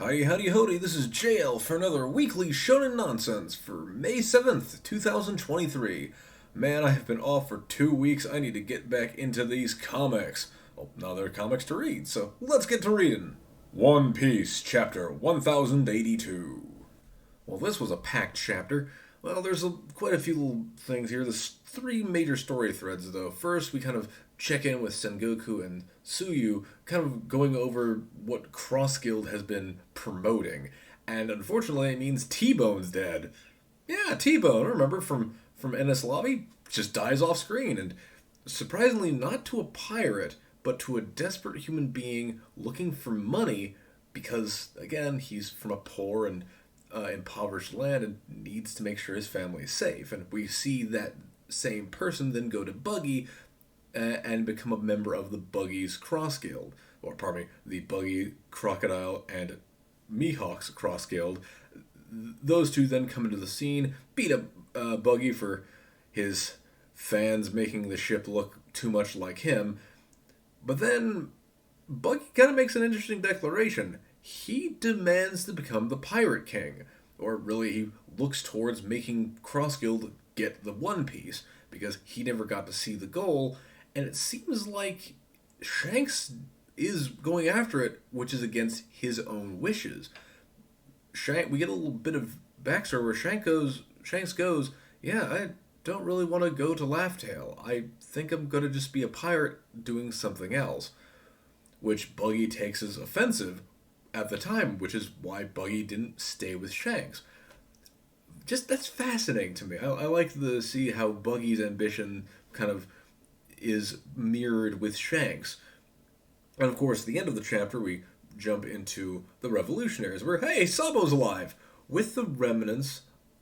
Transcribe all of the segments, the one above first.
Howdy, howdy, howdy, this is JL for another Weekly Shonen Nonsense for May 7th, 2023. Man, I have been off for 2 weeks. I need to get back into these comics. Well, now there are comics to read, so let's get to reading. One Piece, Chapter 1082. Well, this was a packed chapter. Well, there's quite a few little things here. There's three major story threads, though. First, we kind of check in with Sengoku and Tsuyu, kind of going over what Cross Guild has been promoting. And unfortunately, it means T-Bone's dead. Yeah, T-Bone, remember, from NS Lobby, just dies off screen. And surprisingly, not to a pirate, but to a desperate human being looking for money because, again, he's from a poor and impoverished land and needs to make sure his family is safe. And we see that same person then go to Buggy and become a member of the Buggy's Cross Guild. Or, pardon me, the Buggy, Crocodile, and Mihawk's Cross Guild. Those two then come into the scene, beat up Buggy for his fans making the ship look too much like him. But then Buggy kind of makes an interesting declaration. He demands to become the Pirate King. Or really, he looks towards making Cross Guild get the One Piece, because he never got to see the goal, and it seems like Shanks is going after it, which is against his own wishes. We get a little bit of backstory where Shanks goes, yeah, I don't really want to go to Laughtail. I think I'm going to just be a pirate doing something else. Which Buggy takes as offensive at the time, which is why Buggy didn't stay with Shanks. Just, that's fascinating to me. I like to see how Buggy's ambition kind of is mirrored with Shanks. And of course, at the end of the chapter, we jump into the Revolutionaries, where, hey, Sabo's alive, with the remnants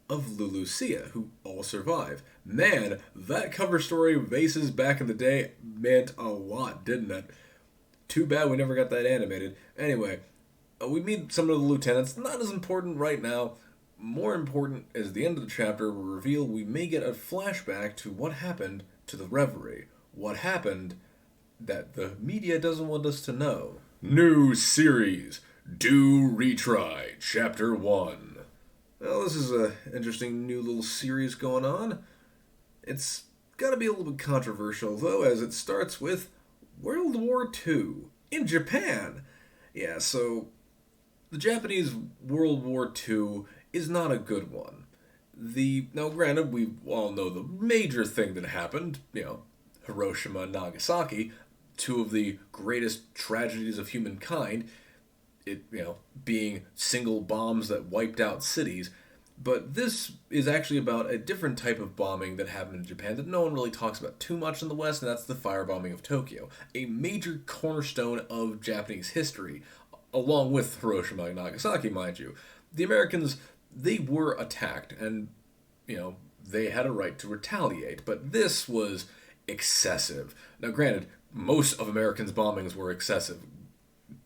of Lulucia, who all survive. Man, that cover story bases back in the day meant a lot, didn't it? Too bad we never got that animated. Anyway, we meet some of the lieutenants. Not as important right now. More important is at the end of the chapter, we reveal we may get a flashback to what happened to the Reverie. What happened that the media doesn't want us to know. New series, Do Retry, Chapter 1. Well, this is an interesting new little series going on. It's gotta be a little bit controversial, though, as it starts with World War II in Japan. Yeah, so the Japanese World War II is not a good one. Now, granted, we all know the major thing that happened, Hiroshima and Nagasaki, two of the greatest tragedies of humankind, being single bombs that wiped out cities. But this is actually about a different type of bombing that happened in Japan that no one really talks about too much in the West, and that's the firebombing of Tokyo, a major cornerstone of Japanese history, along with Hiroshima and Nagasaki, mind you. The Americans, they were attacked, and, they had a right to retaliate, but this was excessive. Now, granted, most of Americans' bombings were excessive.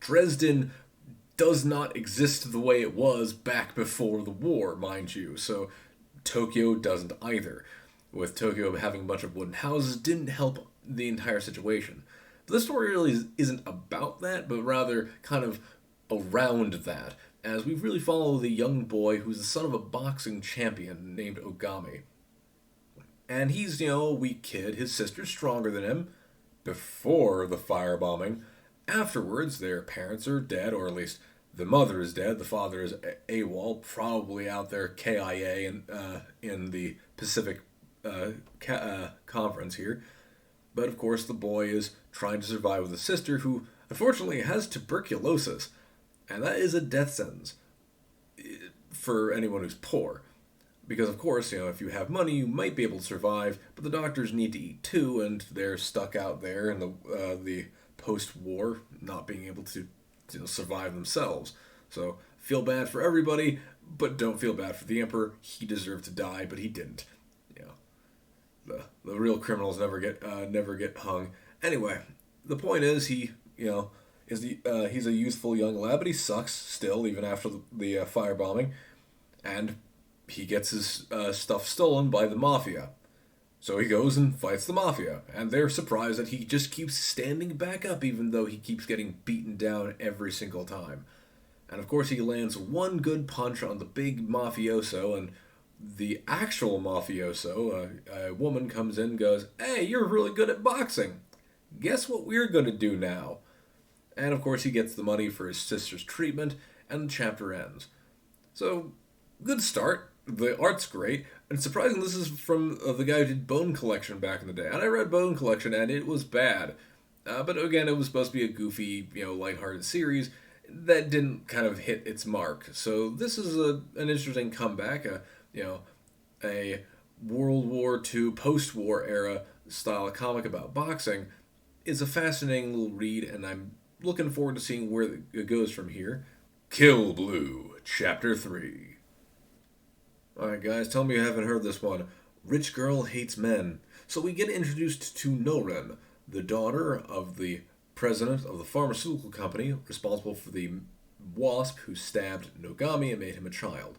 Dresden does not exist the way it was back before the war, mind you, so Tokyo doesn't either. With Tokyo having a bunch of wooden houses didn't help the entire situation. But this story really isn't about that, but rather kind of around that, as we really follow the young boy who's the son of a boxing champion named Ogami. And he's, a weak kid. His sister's stronger than him before the firebombing. Afterwards, their parents are dead, or at least the mother is dead. The father is AWOL, probably out there KIA in the Pacific Conference here. But of course, the boy is trying to survive with his sister, who unfortunately has tuberculosis. And that is a death sentence for anyone who's poor. Because, of course, if you have money, you might be able to survive, but the doctors need to eat too, and they're stuck out there in the post-war, not being able to survive themselves. So, feel bad for everybody, but don't feel bad for the Emperor. He deserved to die, but he didn't. The real criminals never get hung. Anyway, the point is he's a youthful young lad, but he sucks still, even after the firebombing, and he gets his stuff stolen by the Mafia. So he goes and fights the Mafia, and they're surprised that he just keeps standing back up even though he keeps getting beaten down every single time. And of course, he lands one good punch on the big mafioso, and the actual mafioso, a woman comes in and goes, "Hey, you're really good at boxing. Guess what we're going to do now?" And of course, he gets the money for his sister's treatment, and the chapter ends. So, good start. The art's great. And surprising, this is from the guy who did Bone Collection back in the day. And I read Bone Collection, and it was bad. But again, it was supposed to be a goofy, lighthearted series that didn't kind of hit its mark. So this is an interesting comeback. A World War II post-war era style of comic about boxing is a fascinating little read, and I'm looking forward to seeing where it goes from here. Kill Blue, Chapter 3. Alright guys, tell me you haven't heard this one. Rich Girl Hates Men. So we get introduced to Noren, the daughter of the president of the pharmaceutical company responsible for the wasp who stabbed Nogami and made him a child.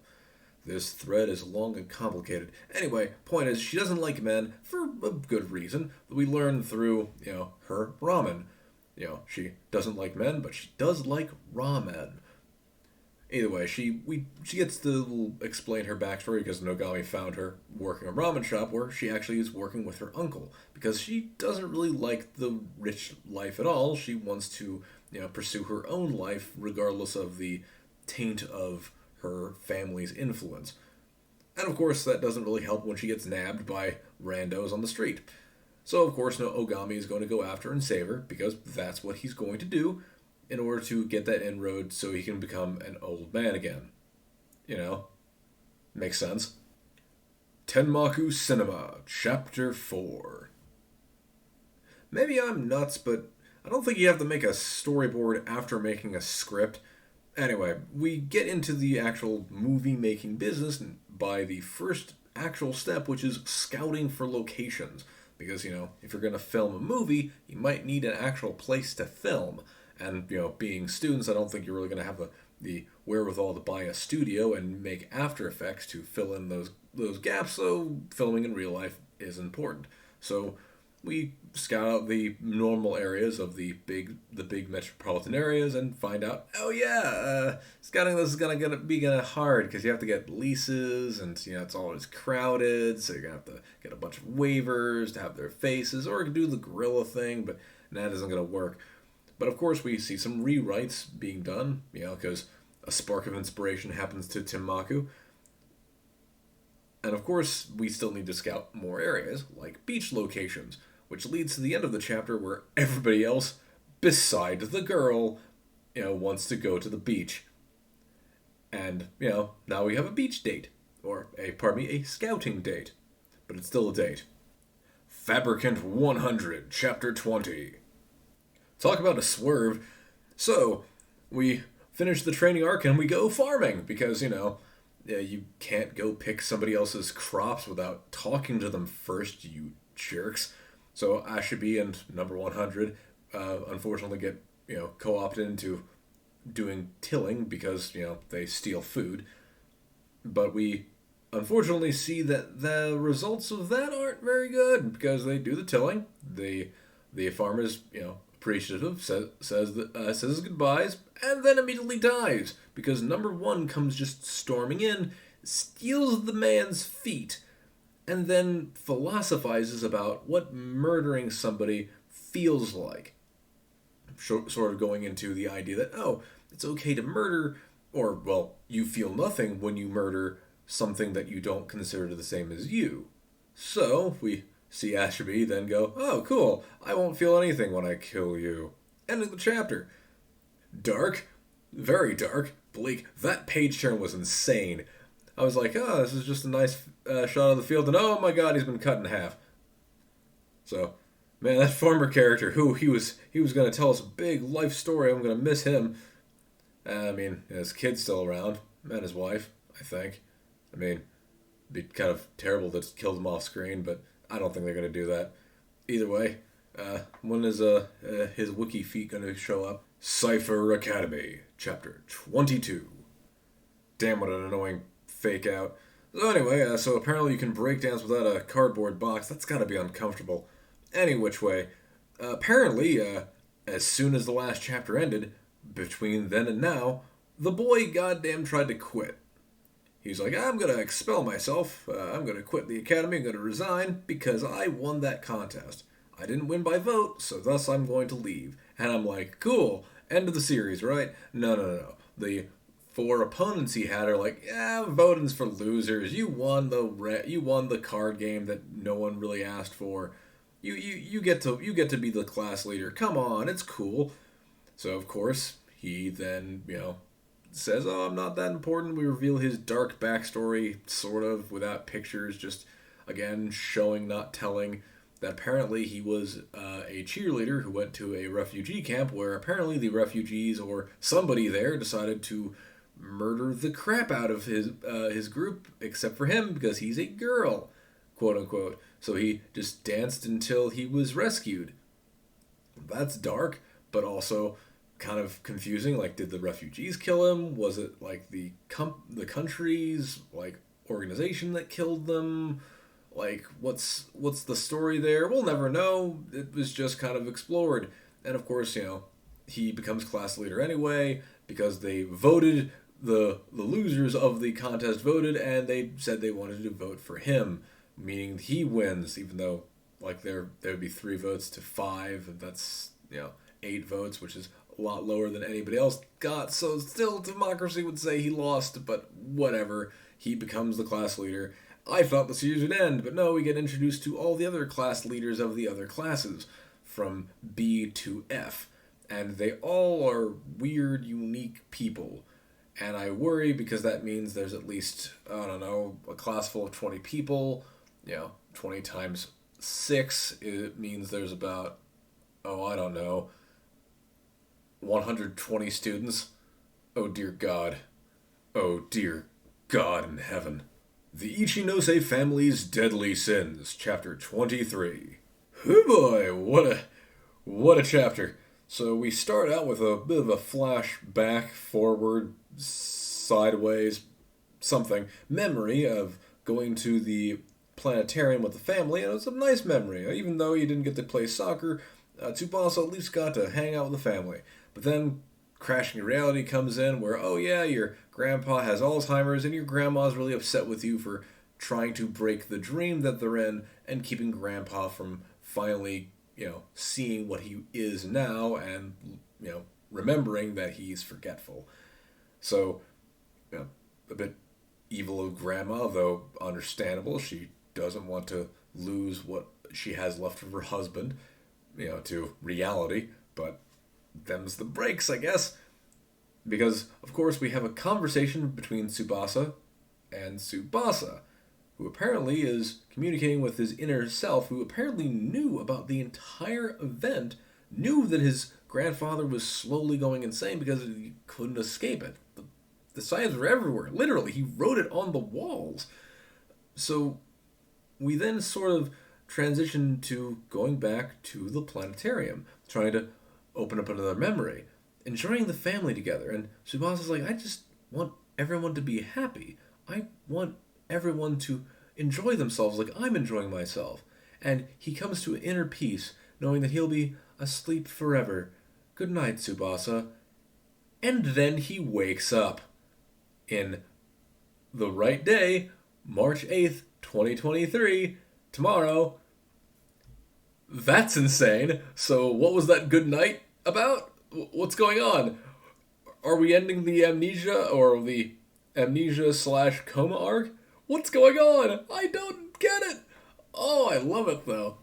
This thread is long and complicated. Anyway, point is, she doesn't like men for a good reason. We learn through, her ramen. She doesn't like men, but she does like ramen. Either way, she gets to explain her backstory because Nogami found her working a ramen shop where she actually is working with her uncle because she doesn't really like the rich life at all. She wants to, pursue her own life regardless of the taint of her family's influence. And of course, that doesn't really help when she gets nabbed by randos on the street. So of course, Ogami is going to go after her and save her because that's what he's going to do in order to get that inroad so he can become an old man again. Makes sense. Tenmaku Cinema, Chapter 4. Maybe I'm nuts, but I don't think you have to make a storyboard after making a script. Anyway, we get into the actual movie-making business by the first actual step, which is scouting for locations. Because, if you're going to film a movie, you might need an actual place to film. And, being students, I don't think you're really going to have the wherewithal to buy a studio and make After Effects to fill in those gaps, so filming in real life is important. So we scout out the normal areas of the big metropolitan areas and find out, scouting this is gonna be hard because you have to get leases and it's always crowded, so you're gonna have to get a bunch of waivers to have their faces or do the gorilla thing, but that isn't gonna work. But of course, we see some rewrites being done, because a spark of inspiration happens to Tenmaku. And of course, we still need to scout more areas, like beach locations, which leads to the end of the chapter where everybody else, besides the girl, wants to go to the beach. And, now we have a beach date. Or, a scouting date. But it's still a date. Fabricant 100, Chapter 20. Talk about a swerve. So, we finish the training arc and we go farming because, you can't go pick somebody else's crops without talking to them first, you jerks. So Ashibi and number 100 unfortunately get, co-opted into doing tilling because, they steal food. But we unfortunately see that the results of that aren't very good because they do the tilling. The farmer's, appreciative, says his goodbyes, and then immediately dies because number 1 comes just storming in, steals the man's feet, and then philosophizes about what murdering somebody feels like. Sort of going into the idea that, it's okay to murder, or, you feel nothing when you murder something that you don't consider the same as you. So, we see Ashibi then go, "Oh, cool, I won't feel anything when I kill you." End of the chapter. Dark, very dark, bleak. That page turn was insane. I was like, this is just a nice shot of the field, and oh my god, he's been cut in half. So, man, that farmer character, he was going to tell us a big life story. I'm going to miss him. His kid's still around, and his wife, I think. It'd be kind of terrible to kill them off screen, but I don't think they're going to do that. Either way, when is his wiki feet going to show up? Cypher Academy, Chapter 22. Damn, what an annoying fake out. So anyway, so apparently you can break dance without a cardboard box. That's got to be uncomfortable. Any which way. Apparently, as soon as the last chapter ended, between then and now, The boy goddamn tried to quit. He's like, I'm gonna expel myself. I'm gonna quit the academy. I'm gonna resign because I won that contest. I didn't win by vote, so thus I'm going to leave. And I'm like, cool. End of the series, right? No, no, no, no. The four opponents he had are like, yeah, voting's for losers. You won the card game that no one really asked for. You get to be the class leader. Come on, it's cool. So of course he then says, "Oh, I'm not that important." We reveal his dark backstory, sort of, without pictures, just again showing, not telling. That apparently he was a cheerleader who went to a refugee camp where apparently the refugees or somebody there decided to murder the crap out of his group, except for him because he's a girl, quote unquote. So he just danced until he was rescued. That's dark, but also kind of confusing. Like, did the refugees kill him? Was it like the country's like organization that killed them? Like, what's the story there? We'll never know. It was just kind of explored, and of course, he becomes class leader anyway because they voted. The losers of the contest voted, and they said they wanted to vote for him, meaning he wins, even though like there would be 3 votes to 5, and that's 8 votes, which is a lot lower than anybody else got. So still, democracy would say he lost, but whatever. He becomes the class leader. I thought the series would end, but no, we get introduced to all the other class leaders of the other classes, from B to F, and they all are weird, unique people. And I worry because that means there's at least, I don't know, a class full of 20 people. 20 times 6, it means there's about, oh, I don't know, 120 students. Oh, dear God. Oh, dear God in heaven. The Ichinose Family's Deadly Sins, Chapter 23. Oh boy, what a chapter. So we start out with a bit of a flashback, forward, sideways, something, memory of going to the planetarium with the family, and it was a nice memory. Even though he didn't get to play soccer, Tsubasa at least got to hang out with the family. But then crashing reality comes in where, oh yeah, your grandpa has Alzheimer's and your grandma's really upset with you for trying to break the dream that they're in and keeping grandpa from finally, seeing what he is now and, remembering that he's forgetful. So, a bit evil of grandma, though understandable. She doesn't want to lose what she has left of her husband, to reality, but them's the breaks, I guess. Because, of course, we have a conversation between Tsubasa and Tsubasa, who apparently is communicating with his inner self, who apparently knew about the entire event, knew that his grandfather was slowly going insane because he couldn't escape it. The signs were everywhere. Literally, he wrote it on the walls. So we then sort of transition to going back to the planetarium, trying to open up another memory, enjoying the family together. And Tsubasa's like, I just want everyone to be happy. I want everyone to enjoy themselves like I'm enjoying myself. And he comes to an inner peace, knowing that he'll be asleep forever. Good night, Tsubasa. And then he wakes up in the right day, March 8th, 2023, tomorrow. That's insane. So what was that good night about? What's going on? Are we ending the amnesia or the amnesia/coma arc? What's going on? I don't get it. Oh, I love it though.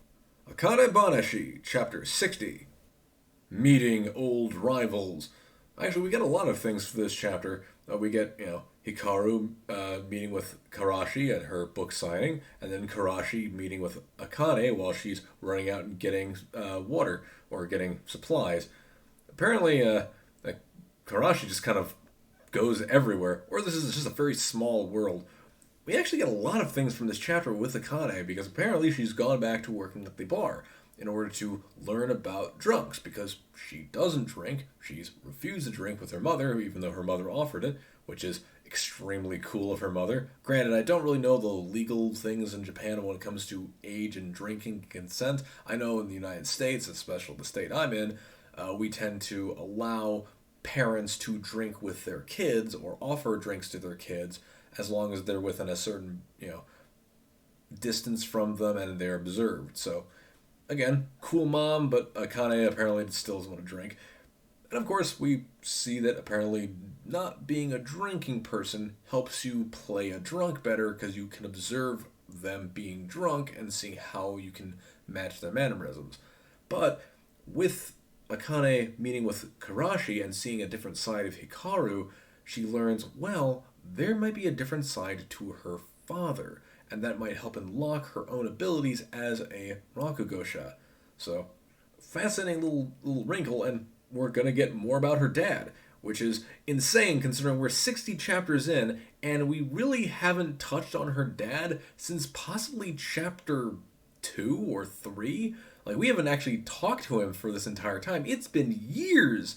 Akane Banashi, Chapter 60. Meeting old rivals. Actually, we get a lot of things for this chapter. We get, Hikaru meeting with Karashi at her book signing, and then Karashi meeting with Akane while she's running out and getting water or getting supplies. Apparently, like, Karashi just kind of goes everywhere, or this is just a very small world. We actually get a lot of things from this chapter with Akane, because apparently she's gone back to working at the bar in order to learn about drunks, because she doesn't drink. She's refused to drink with her mother, even though her mother offered it, which is extremely cool of her mother. Granted, I don't really know the legal things in Japan when it comes to age and drinking consent. I know in the United States, especially the state I'm in, we tend to allow parents to drink with their kids or offer drinks to their kids as long as they're within a certain, distance from them and they're observed. So, again, cool mom, but Akane apparently still doesn't want to drink. And of course, we see that apparently not being a drinking person helps you play a drunk better because you can observe them being drunk and see how you can match their mannerisms. But with Akane meeting with Karashi and seeing a different side of Hikaru, she learns, well, there might be a different side to her father, and that might help unlock her own abilities as a Rakugosha. So, fascinating little wrinkle, and we're going to get more about her dad, which is insane considering we're 60 chapters in, and we really haven't touched on her dad since possibly chapter 2 or 3. Like, we haven't actually talked to him for this entire time. It's been years,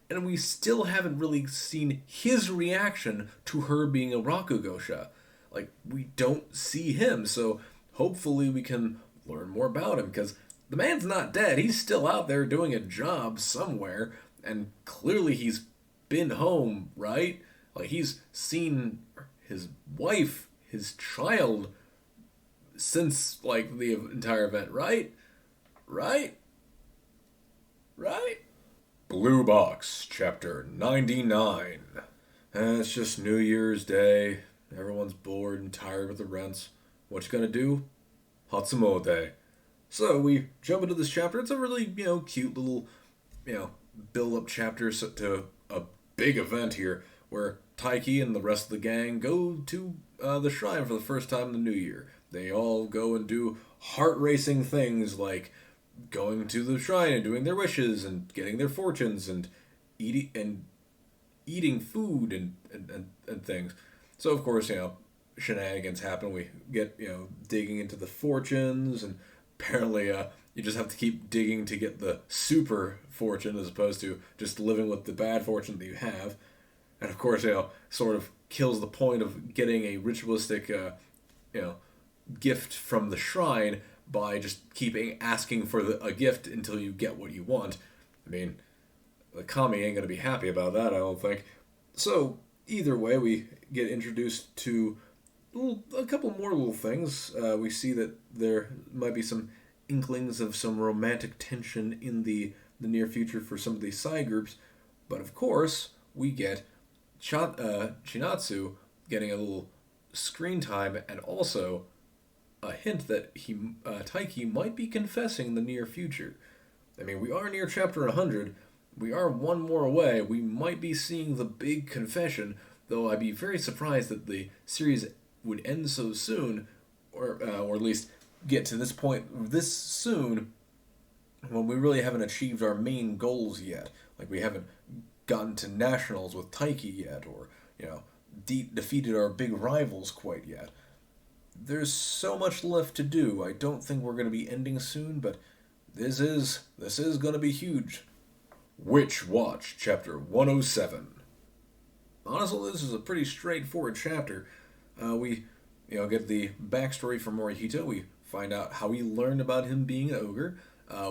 and we still haven't really seen his reaction to her being a Rakugosha. Like, we don't see him, so hopefully we can learn more about him, because the man's not dead. He's still out there doing a job somewhere, and clearly he's been home, right? Like, he's seen his wife, his child, since, like, the entire event, right? Right? Blue Box, Chapter 99. It's just New Year's Day. Everyone's bored and tired with the rents. What you gonna do? Hatsumo Day. So we jump into this chapter. It's a really, cute little, build-up chapter to a big event here where Taiki and the rest of the gang go to the shrine for the first time in the new year. They all go and do heart-racing things like going to the shrine and doing their wishes and getting their fortunes and eating food and things. So, of course, shenanigans happen. We get, digging into the fortunes, and apparently you just have to keep digging to get the super fortune as opposed to just living with the bad fortune that you have. And, of course, sort of kills the point of getting a ritualistic, gift from the shrine by just keeping asking for a gift until you get what you want. I mean, the kami ain't going to be happy about that, I don't think. So, either way, we get introduced to a couple more little things. We see that there might be some inklings of some romantic tension in the near future for some of these side groups. But of course, we get Chinatsu getting a little screen time and also a hint that Taiki might be confessing in the near future. I mean, we are near chapter 100. We are one more away. We might be seeing the big confession, though I'd be very surprised that the series would end so soon, or at least get to this point this soon, when we really haven't achieved our main goals yet. Like, we haven't gotten to nationals with Taiki yet, or, defeated our big rivals quite yet. There's so much left to do. I don't think we're going to be ending soon, but this is going to be huge. Witch Watch, Chapter 107. Honestly, this is a pretty straightforward chapter. We, get the backstory from Morihito. We find out how he learned about him being an ogre.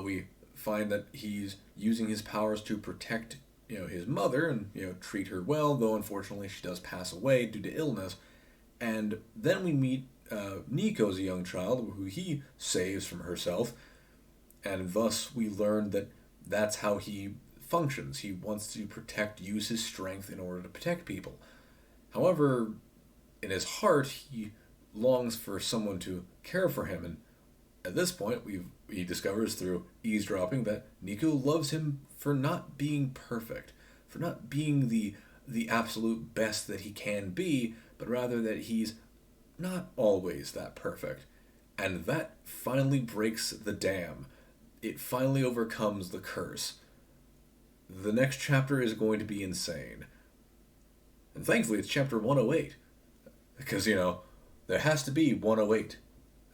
We find that he's using his powers to protect, his mother and, treat her well, though unfortunately she does pass away due to illness. And then we meet Nico as a young child, who he saves from herself, and thus we learn that that's how he functions. He wants to use his strength in order to protect people. However, in his heart, he longs for someone to care for him, and at this point, he discovers through eavesdropping that Nico loves him for not being perfect, for not being the absolute best that he can be, but rather that he's not always that perfect. And that finally breaks the dam. It finally overcomes the curse. The next chapter is going to be insane. And thankfully, it's chapter 108. Because, there has to be 108.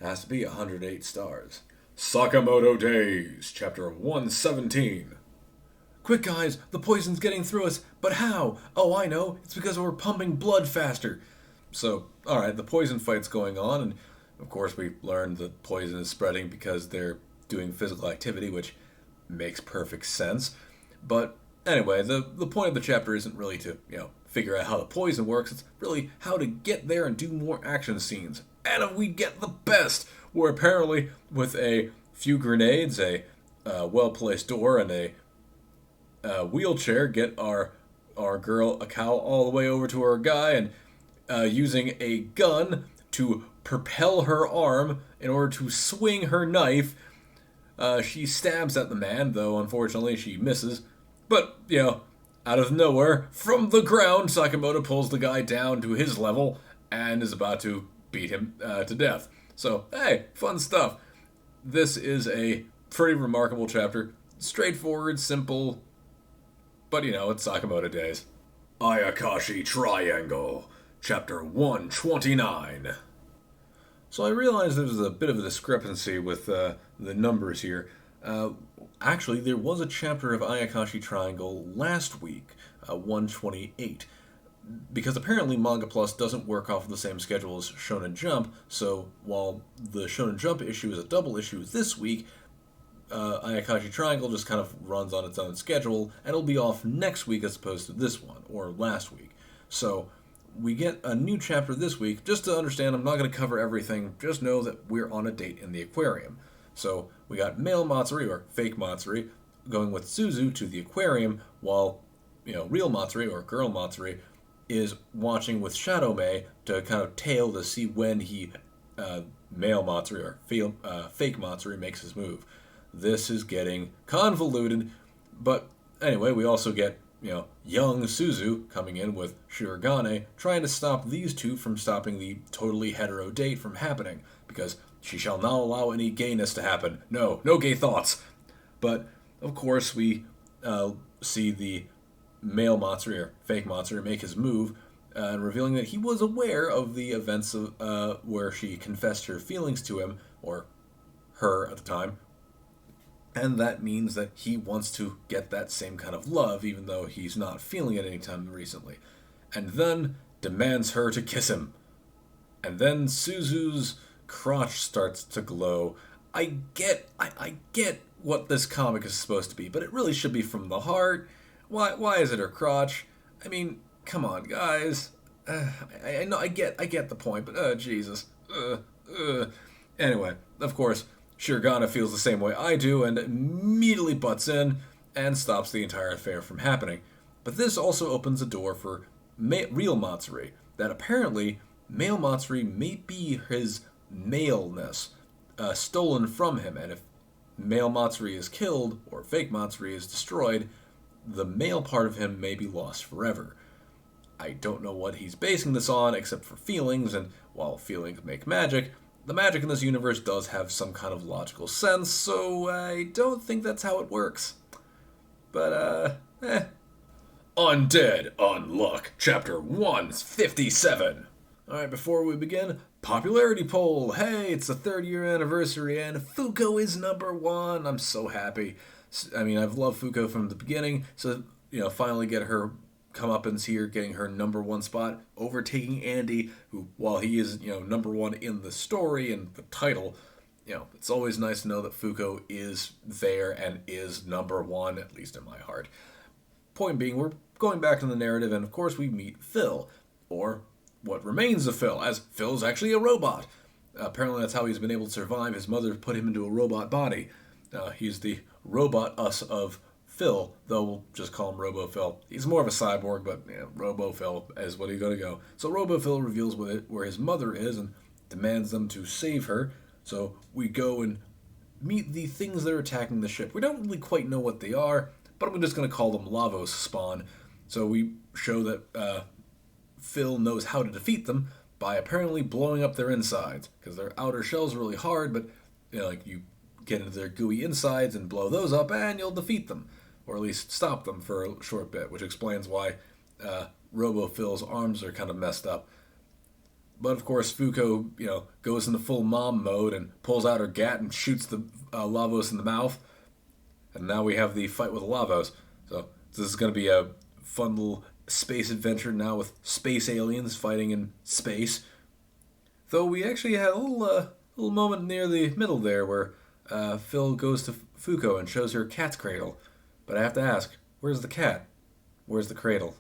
There has to be 108 stars. Sakamoto Days, Chapter 117. Quick, guys, the poison's getting through us, but how? Oh, I know, it's because we're pumping blood faster. So, alright, the poison fight's going on, and of course we learned that poison is spreading because they're doing physical activity, which makes perfect sense. But Anyway, the point of the chapter isn't really to, figure out how the poison works. It's really how to get there and do more action scenes. And we get the best, where apparently with a few grenades, a well-placed door, and a wheelchair, get our girl Akao all the way over to her guy, and using a gun to propel her arm in order to swing her knife. She stabs at the man, though unfortunately she misses. But, out of nowhere, from the ground, Sakamoto pulls the guy down to his level and is about to beat him to death. So, hey, fun stuff. This is a pretty remarkable chapter. Straightforward, simple, but it's Sakamoto days. Ayakashi Triangle, Chapter 129. So I realize there's a bit of a discrepancy with the numbers here. Actually, there was a chapter of Ayakashi Triangle last week, 128, because apparently Manga Plus doesn't work off of the same schedule as Shonen Jump, so while the Shonen Jump issue is a double issue this week, Ayakashi Triangle just kind of runs on its own schedule, and it'll be off next week as opposed to this one, or last week. So we get a new chapter this week. Just to understand, I'm not going to cover everything, just know that we're on a date in the aquarium. So we got male Matsuri, or fake Matsuri, going with Suzu to the aquarium, while, real Matsuri, or girl Matsuri, is watching with Shadow Mei to kind of tail to see when male Matsuri, or fake Matsuri, makes his move. This is getting convoluted, but anyway, we also get, young Suzu coming in with Shirogane, trying to stop these two from stopping the totally hetero date from happening, because she shall not allow any gayness to happen. No gay thoughts. But, of course, we see the male Matsuri, or fake Matsuri, make his move, and revealing that he was aware of the events of, where she confessed her feelings to him, or her at the time, and that means that he wants to get that same kind of love, even though he's not feeling it anytime recently. And then demands her to kiss him. And then Suzu's crotch starts to glow. I get what this comic is supposed to be, but it really should be from the heart. Why is it her crotch? I mean, come on, guys. I know I get the point, but Jesus. Anyway, of course, Shirogane feels the same way I do and immediately butts in and stops the entire affair from happening. But this also opens the door for real Matsuri, that apparently male Matsuri may be his maleness stolen from him, and if male Matsuri is killed, or fake Matsuri is destroyed, the male part of him may be lost forever. I don't know what he's basing this on, except for feelings, and while feelings make magic, the magic in this universe does have some kind of logical sense, so I don't think that's how it works. But, Undead Unluck, Chapter 157. Alright, before we begin, popularity poll. Hey, it's the 3rd-year anniversary, and Fuko is #1. I'm so happy. I mean, I've loved Fuko from the beginning, so, finally get her comeuppance here, getting her #1 spot, overtaking Andy, who, while he is, #1 in the story and the title, it's always nice to know that Fuko is there and is #1, at least in my heart. Point being, we're going back to the narrative, and of course we meet Phil, or what remains of Phil, as Phil's actually a robot. Apparently that's how he's been able to survive. His mother put him into a robot body. He's the robot us of Phil, though we'll just call him Robo-Phil. He's more of a cyborg, but Robo-Phil is what he's going to go. So Robo-Phil reveals where his mother is and demands them to save her. So we go and meet the things that are attacking the ship. We don't really quite know what they are, but I'm just going to call them Lavos spawn. So we show that Phil knows how to defeat them by apparently blowing up their insides, because their outer shell's really hard, but you get into their gooey insides and blow those up and you'll defeat them, or at least stop them for a short bit, which explains why Robo-Phil's arms are kind of messed up. But of course Fuko, goes into full mom mode and pulls out her gat and shoots the Lavos in the mouth, and now we have the fight with Lavos. So this is going to be a fun little space adventure now with space aliens fighting in space. Though we actually had a little moment near the middle there where Phil goes to Fuko and shows her cat's cradle. But I have to ask, Where's the cat? Where's the cradle?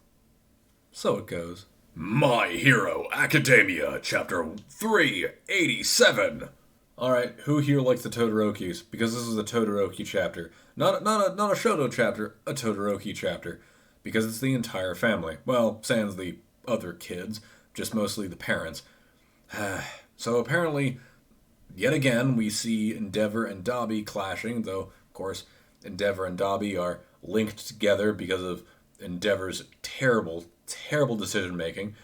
So it goes. My Hero Academia, Chapter 387. Alright, who here likes the Todorokis? Because this is a Todoroki chapter. Not a Shoto chapter, a Todoroki chapter. Because it's the entire family. Well, sans the other kids, just mostly the parents. So apparently, yet again, we see Endeavor and Dobby clashing, though, of course, Endeavor and Dobby are linked together because of Endeavor's terrible decision making.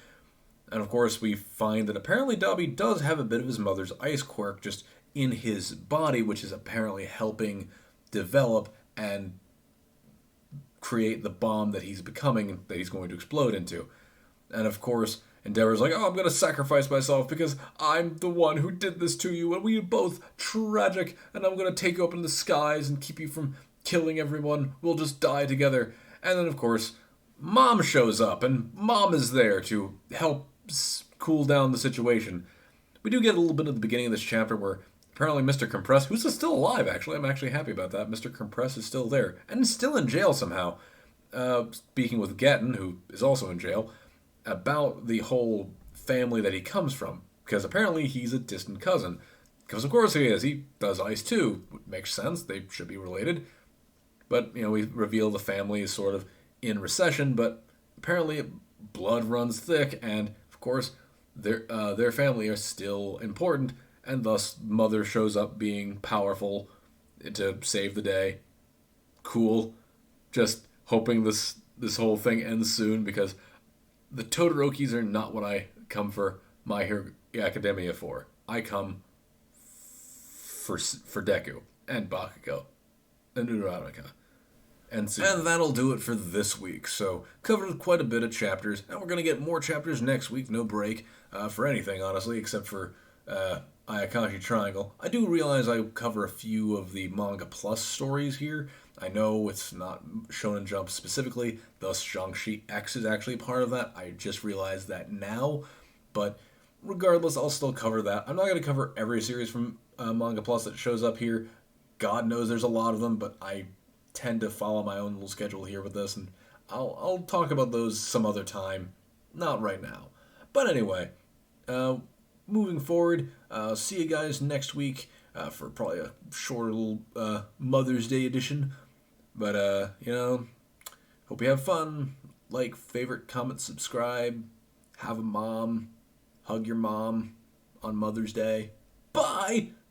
And of course, we find that apparently Dobby does have a bit of his mother's ice quirk just in his body, which is apparently helping develop and create the bomb that he's becoming, that he's going to explode into. And of course, Endeavor's like, oh, I'm going to sacrifice myself because I'm the one who did this to you, and we are both tragic, and I'm going to take you up in the skies and keep you from killing everyone. We'll just die together. And then, of course, Mom shows up, and Mom is there to help cool down the situation. We do get a little bit at the beginning of this chapter where apparently Mr. Compress, who's still alive, actually, I'm actually happy about that. Mr. Compress is still there, and still in jail somehow. Speaking with Gatton, who is also in jail, about the whole family that he comes from, because apparently he's a distant cousin. Because of course he is. He does ice too. Makes sense. They should be related. But, we reveal the family is sort of in recession, but apparently blood runs thick, and of course their family are still important, and thus Mother shows up being powerful to save the day. Cool. Just hoping this whole thing ends soon, because the Todorokis are not what I come for My Hero Academia for. I come for Deku and Bakugo and Uraraka. And that'll do it for this week. So, covered quite a bit of chapters, and we're going to get more chapters next week. No break for anything, honestly, except for Ayakashi Triangle. I do realize I cover a few of the Manga Plus stories here. I know it's not Shonen Jump specifically, thus Shang-Chi X is actually part of that. I just realized that now, but regardless, I'll still cover that. I'm not going to cover every series from Manga Plus that shows up here. God knows there's a lot of them, but I tend to follow my own little schedule here with this, and I'll talk about those some other time, not right now. But anyway, moving forward, see you guys next week for probably a shorter little Mother's Day edition. But, hope you have fun. Like, favorite, comment, subscribe. Have a mom. Hug your mom on Mother's Day. Bye!